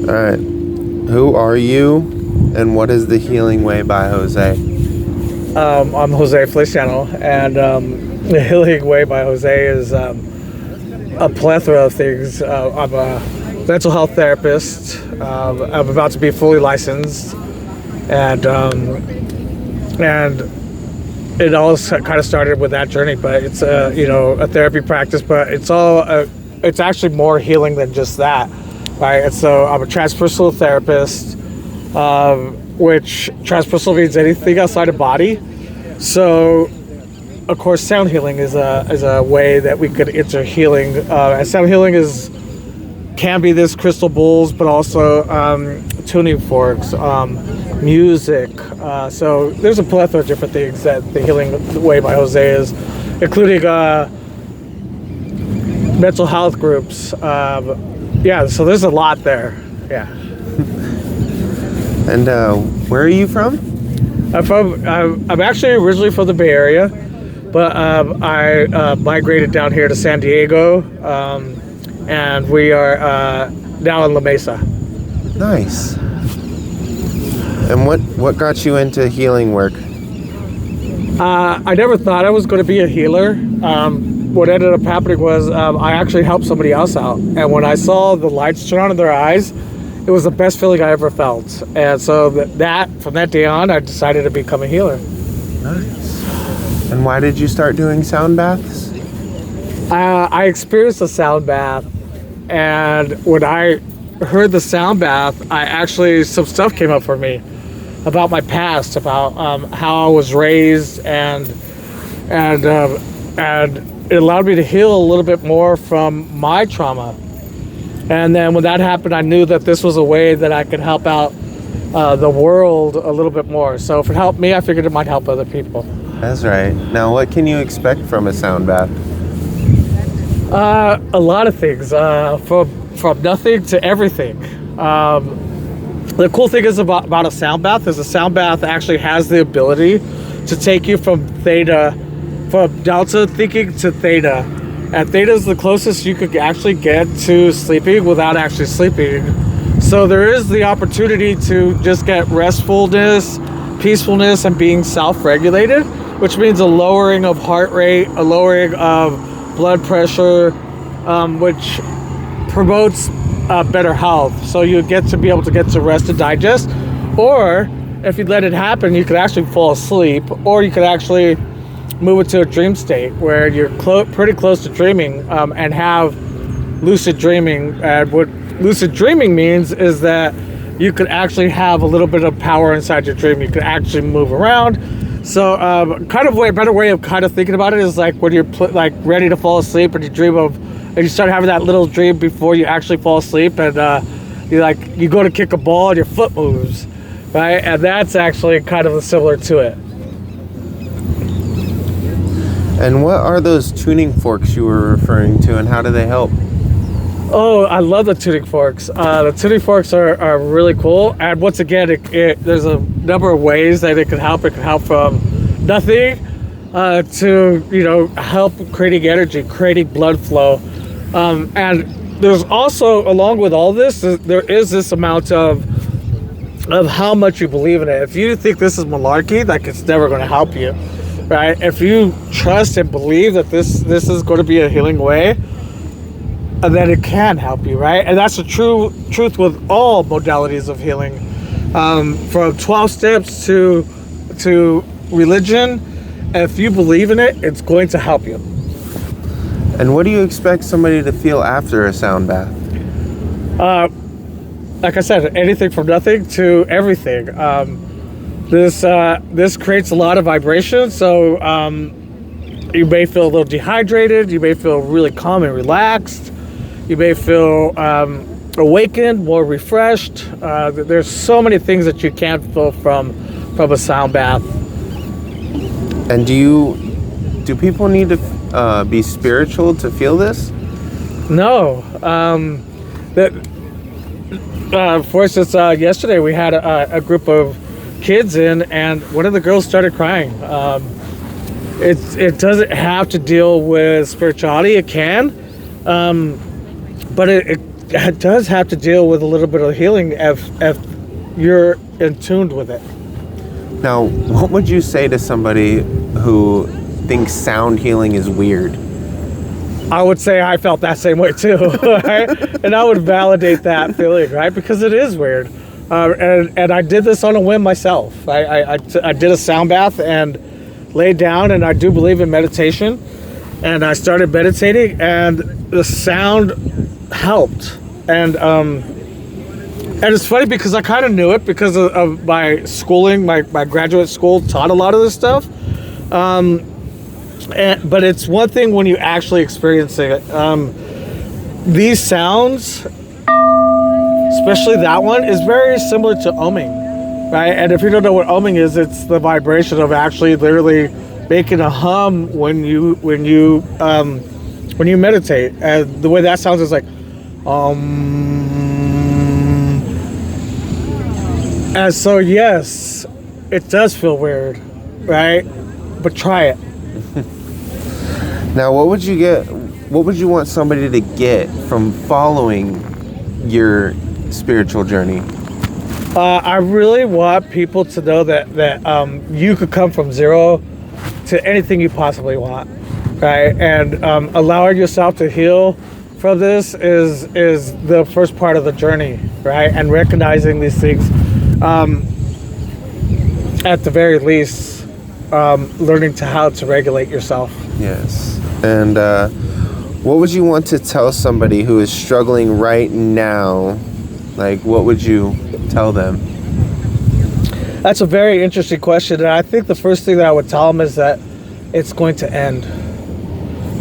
All right. Who are you, and what is the Healing Way by Jose? I'm Jose Feliciano, and the Healing Way by Jose is a plethora of things. I'm a mental health therapist. I'm about to be fully licensed, and it all kind of started with that journey. But it's a therapy practice, but it's actually more healing than just that, right? And so I'm a transpersonal therapist, which transpersonal means anything outside the body. So, of course, sound healing is a way that we could enter healing. And sound healing can be this crystal bowls, but also tuning forks, music. So there's a plethora of different things that the Healing Way by Jose is, including mental health groups. So there's a lot there. Yeah. And where are you from? I'm actually originally from the Bay Area, but I migrated down here to San Diego, and we are now in La Mesa. Nice. And what got you into healing work? I never thought I was going to be a healer. What ended up happening was I actually helped somebody else out, and when I saw the lights turn on in their eyes, it was the best feeling I ever felt. And so from that day on, I decided to become a healer. Nice. And why did you start doing sound baths? I experienced a sound bath, and when I heard the sound bath, some stuff came up for me about my past, about how I was raised, and it allowed me to heal a little bit more from my trauma. And then when that happened, I knew that this was a way that I could help out the world a little bit more. So if it helped me, I figured it might help other people. That's right. Now, what can you expect from a sound bath? A lot of things, from nothing to everything. The cool thing is about a sound bath is a sound bath actually has the ability to take you from delta thinking to theta. And theta is the closest you could actually get to sleeping without actually sleeping. So there is the opportunity to just get restfulness, peacefulness, and being self-regulated, which means a lowering of heart rate, a lowering of blood pressure, which promotes better health. So you get to be able to get to rest and digest. Or if you let it happen, you could actually fall asleep, or you could actually move it to a dream state where you're pretty close to dreaming, and have lucid dreaming. And what lucid dreaming means is that you could actually have a little bit of power inside your dream. You could actually move around. So kind of a better way of kind of thinking about it is like when you're ready to fall asleep and you start having that little dream before you actually fall asleep, and you go to kick a ball and your foot moves, right? And that's actually kind of similar to it. And what are those tuning forks you were referring to, and how do they help? Oh, I love the tuning forks. The tuning forks are really cool. And once again, there's a number of ways that it can help. It can help from nothing to, help creating energy, creating blood flow. And there's also, along with all this, there is this amount of how much you believe in it. If you think this is malarkey, it's never going to help you. Right? If you trust and believe that this is going to be a healing way, and then it can help you, right? And that's the truth with all modalities of healing, from 12 steps to religion. If you believe in it, it's going to help you. And what do you expect somebody to feel after a sound bath? Like I said, anything from nothing to everything. This creates a lot of vibration, so you may feel a little dehydrated, you may feel really calm and relaxed, you may feel awakened, more refreshed. There's so many things that you can feel from a sound bath. And do people need to be spiritual to feel this? No. For instance, yesterday we had a group of kids in, and one of the girls started crying. It doesn't have to deal with spirituality. It can, but it does have to deal with a little bit of healing if you're in tune with it. Now, what would you say to somebody who thinks sound healing is weird? I would say I felt that same way too, right? And I would validate that feeling, right? Because it is weird. And I did this on a whim myself. I did a sound bath and laid down, and I do believe in meditation. And I started meditating, and the sound helped. And it's funny because I kind of knew it because of my schooling. My graduate school taught a lot of this stuff. But it's one thing when you actually experience it. These sounds, especially that one, is very similar to oming, right? And if you don't know what oming is, it's the vibration of actually literally making a hum when you meditate. And the way that sounds is like And so yes, it does feel weird, right? But try it. Now, what would you want somebody to get from following your spiritual journey? I really want people to know that you could come from zero to anything you possibly want, right? And allowing yourself to heal from this is the first part of the journey, right? And recognizing these things, at the very least, learning how to regulate yourself. Yes. And what would you want to tell somebody who is struggling right now? Like, what would you tell them? That's a very interesting question, and I think the first thing that I would tell them is that it's going to end,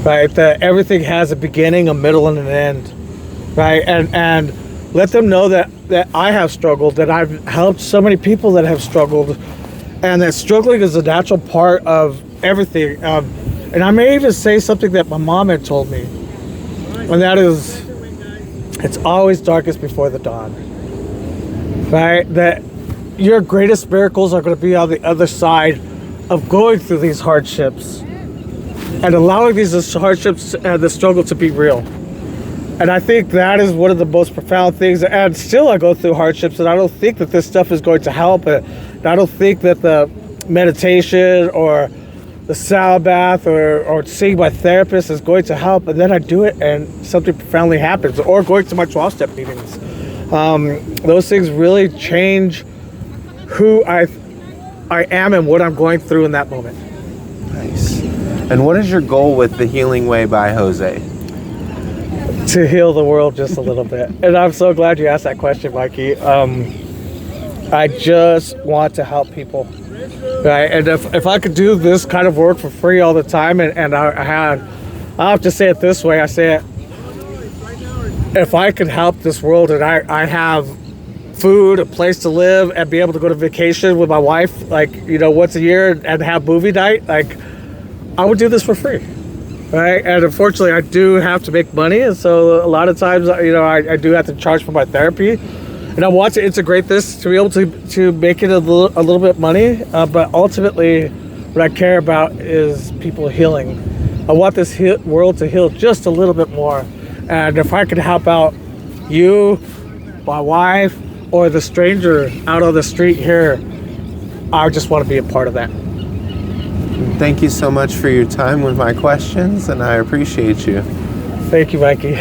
right? That everything has a beginning, a middle, and an end, right? And let them know that I have struggled, that I've helped so many people that have struggled, and that struggling is a natural part of everything. And I may even say something that my mom had told me, and that is, it's always darkest before the dawn, right? That your greatest miracles are going to be on the other side of going through these hardships and allowing these hardships and the struggle to be real. And I think that is one of the most profound things. And still I go through hardships, and I don't think that this stuff is going to help. And I don't think that the meditation or the sound bath or seeing my therapist is going to help. And then I do it and something profoundly happens. Or going to my 12-step meetings. Those things really change who I am and what I'm going through in that moment. Nice. And what is your goal with The Healing Way by Jose? To heal the world just a little bit. And I'm so glad you asked that question, Mikey. I just want to help people, right? And if I could do this kind of work for free all the time, and I have to say it this way, I say it, if I could help this world and I have food, a place to live, and be able to go to vacation with my wife, like, once a year and have movie night, like, I would do this for free, right? And unfortunately, I do have to make money, and so a lot of times, I do have to charge for my therapy, and I want to integrate this to be able to make it a little bit money, but ultimately, what I care about is people healing. I want this world to heal just a little bit more, and if I could help out you, my wife, or the stranger out on the street here, I just want to be a part of that. Thank you so much for your time with my questions, and I appreciate you. Thank you, Mikey.